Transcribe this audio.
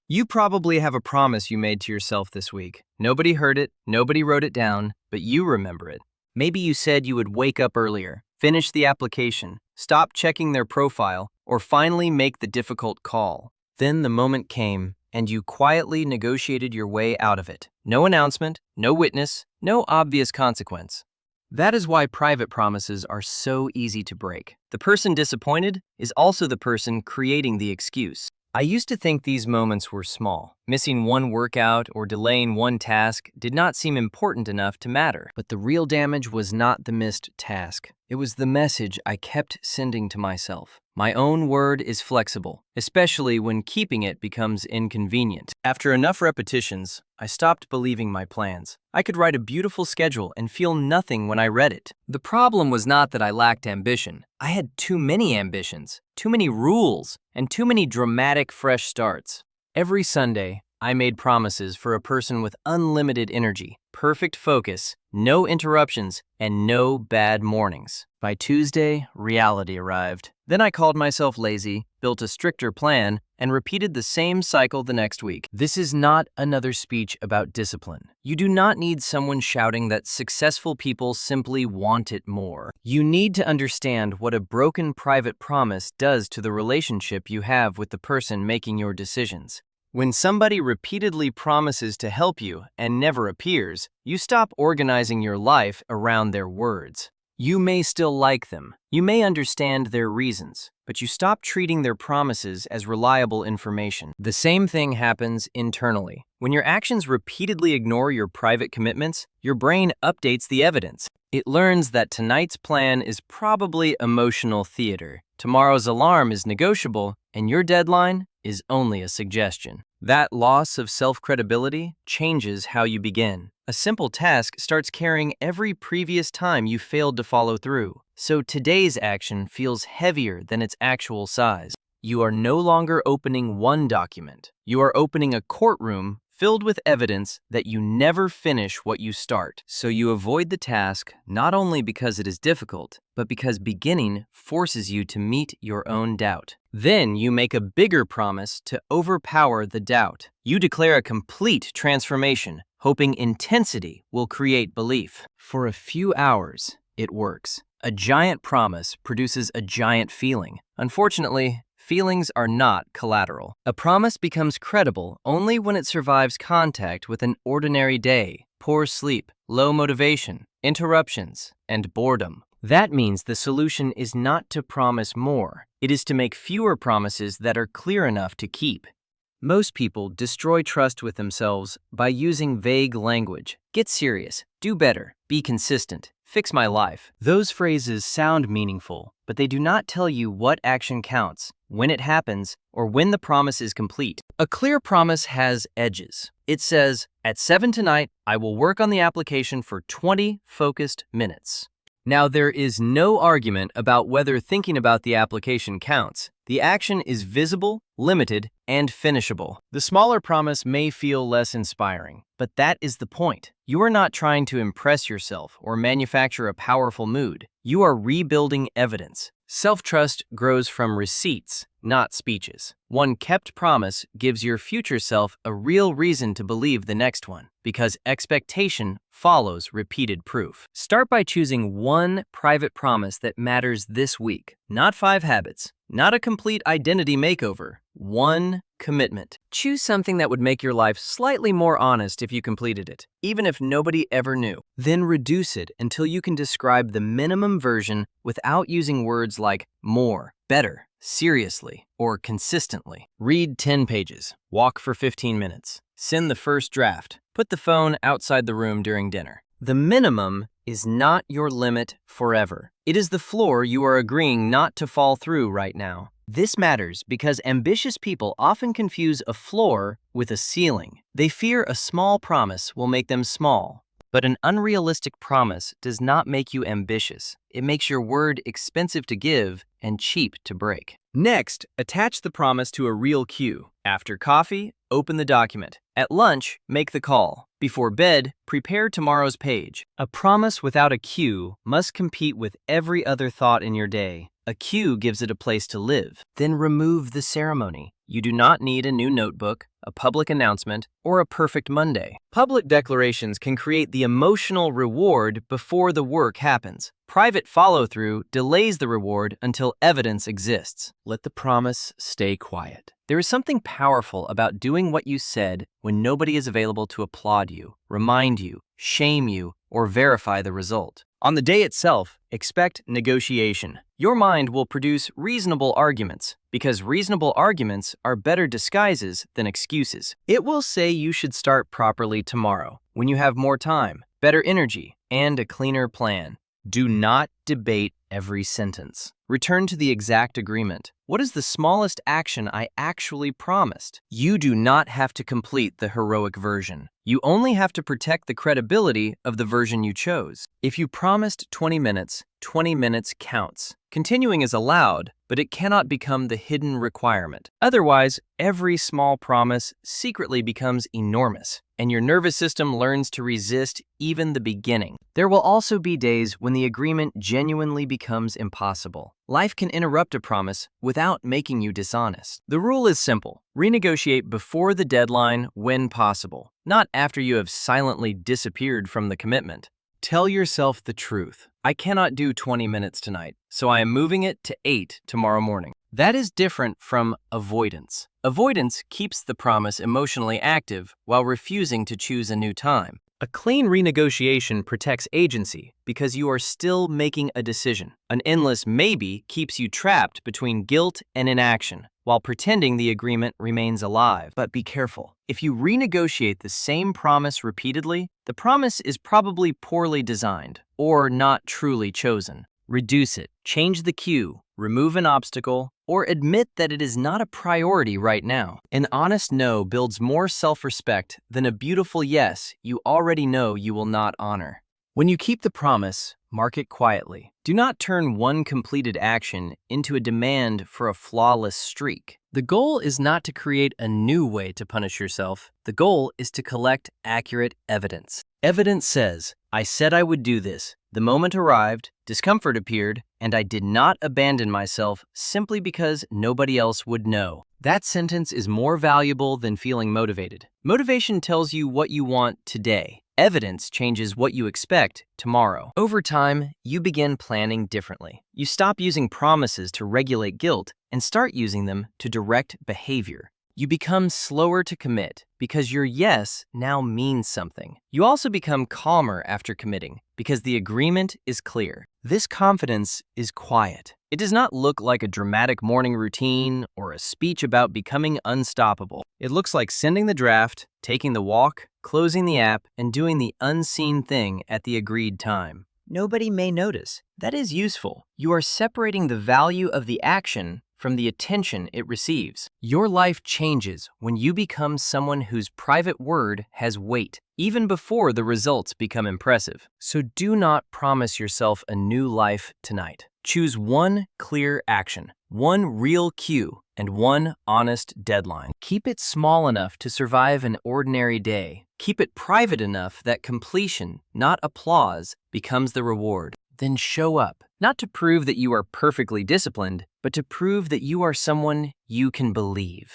You probably have a promise you made to yourself this week. Nobody heard it, nobody wrote it down, but you remember it. Maybe you said you would wake up earlier, finish the application, stop checking their profile, or finally make the difficult call. Then the moment came, and you quietly negotiated your way out of it. No announcement, no witness, no obvious consequence. That is why private promises are so easy to break. The person disappointed is also the person creating the excuse. I used to think these moments were small. Missing one workout or delaying one task did not seem important enough to matter. But the real damage was not the missed task. It was the message I kept sending to myself. My own word is flexible, especially when keeping it becomes inconvenient. After enough repetitions, I stopped believing my plans. I could write a beautiful schedule and feel nothing when I read it. The problem was not that I lacked ambition. I had too many ambitions, too many rules, and too many dramatic fresh starts. Every Sunday, I made promises for a person with unlimited energy, perfect focus, no interruptions, and no bad mornings. By Tuesday, reality arrived. Then I called myself lazy, built a stricter plan, and repeated the same cycle the next week. This is not another speech about discipline. You do not need someone shouting that successful people simply want it more. You need to understand what a broken private promise does to the relationship you have with the person making your decisions. When somebody repeatedly promises to help you and never appears, you stop organizing your life around their words. You may still like them, you may understand their reasons, but you stop treating their promises as reliable information. The same thing happens internally. When your actions repeatedly ignore your private commitments, your brain updates the evidence. It learns that tonight's plan is probably emotional theater, tomorrow's alarm is negotiable, and your deadline is only a suggestion. That loss of self-credibility changes how you begin. A simple task starts carrying every previous time you failed to follow through. So today's action feels heavier than its actual size. You are no longer opening one document. You are opening a courtroom filled with evidence that you never finish what you start. So you avoid the task not only because it is difficult, but because beginning forces you to meet your own doubt. Then you make a bigger promise to overpower the doubt. You declare a complete transformation, hoping intensity will create belief. For a few hours, it works. A giant promise produces a giant feeling. Unfortunately, feelings are not collateral. A promise becomes credible only when it survives contact with an ordinary day, poor sleep, low motivation, interruptions, and boredom. That means the solution is not to promise more. It is to make fewer promises that are clear enough to keep. Most people destroy trust with themselves by using vague language. Get serious, do better, be consistent, fix my life. Those phrases sound meaningful, but they do not tell you what action counts, when it happens, or when the promise is complete. A clear promise has edges. It says, at 7 tonight, I will work on the application for 20 focused minutes. Now, there is no argument about whether thinking about the application counts. The action is visible, limited, and finishable. The smaller promise may feel less inspiring, but that is the point. You are not trying to impress yourself or manufacture a powerful mood. You are rebuilding evidence. Self-trust grows from receipts, not speeches. One kept promise gives your future self a real reason to believe the next one, because expectation follows repeated proof. Start by choosing one private promise that matters this week. Not 5 habits, not a complete identity makeover. One commitment. Choose something that would make your life slightly more honest if you completed it, even if nobody ever knew. Then reduce it until you can describe the minimum version without using words like more, better, seriously, or consistently. Read 10 pages. Walk for 15 minutes. Send the first draft. Put the phone outside the room during dinner. The minimum is not your limit forever. It is the floor you are agreeing not to fall through right now. This matters because ambitious people often confuse a floor with a ceiling. They fear a small promise will make them small. But an unrealistic promise does not make you ambitious. It makes your word expensive to give and cheap to break. Next, attach the promise to a real cue. After coffee, open the document. At lunch, make the call. Before bed, prepare tomorrow's page. A promise without a cue must compete with every other thought in your day. A cue gives it a place to live. Then remove the ceremony. You do not need a new notebook, a public announcement, or a perfect Monday. Public declarations can create the emotional reward before the work happens. Private follow-through delays the reward until evidence exists. Let the promise stay quiet. There is something powerful about doing what you said when nobody is available to applaud you, remind you, shame you, or verify the result. On the day itself, expect negotiation. Your mind will produce reasonable arguments, because reasonable arguments are better disguises than excuses. It will say you should start properly tomorrow, when you have more time, better energy, and a cleaner plan. Do not debate every sentence. Return to the exact agreement. What is the smallest action I actually promised? You do not have to complete the heroic version. You only have to protect the credibility of the version you chose. If you promised 20 minutes counts. Continuing is allowed, but it cannot become the hidden requirement. Otherwise, every small promise secretly becomes enormous, and your nervous system learns to resist even the beginning. There will also be days when the agreement genuinely becomes impossible. Life can interrupt a promise without making you dishonest. The rule is simple. Renegotiate before the deadline when possible, not after you have silently disappeared from the commitment. Tell yourself the truth. I cannot do 20 minutes tonight, so I am moving it to 8 tomorrow morning. That is different from avoidance. Avoidance keeps the promise emotionally active while refusing to choose a new time. A clean renegotiation protects agency because you are still making a decision. An endless maybe keeps you trapped between guilt and inaction, while pretending the agreement remains alive. But be careful. If you renegotiate the same promise repeatedly, the promise is probably poorly designed or not truly chosen. Reduce it, change the cue, remove an obstacle, or admit that it is not a priority right now. An honest no builds more self-respect than a beautiful yes you already know you will not honor. When you keep the promise, mark it quietly. Do not turn one completed action into a demand for a flawless streak. The goal is not to create a new way to punish yourself. The goal is to collect accurate evidence. Evidence says, I said I would do this. The moment arrived, discomfort appeared, and I did not abandon myself simply because nobody else would know. That sentence is more valuable than feeling motivated. Motivation tells you what you want today. Evidence changes what you expect tomorrow. Over time, you begin planning differently. You stop using promises to regulate guilt and start using them to direct behavior. You become slower to commit because your yes now means something. You also become calmer after committing because the agreement is clear. This confidence is quiet. It does not look like a dramatic morning routine or a speech about becoming unstoppable. It looks like sending the draft, taking the walk, closing the app, and doing the unseen thing at the agreed time. Nobody may notice. That is useful. You are separating the value of the action from the attention it receives. Your life changes when you become someone whose private word has weight, even before the results become impressive. So do not promise yourself a new life tonight. Choose one clear action, one real cue, and one honest deadline. Keep it small enough to survive an ordinary day. Keep it private enough that completion, not applause, becomes the reward. Then show up, not to prove that you are perfectly disciplined, but to prove that you are someone you can believe.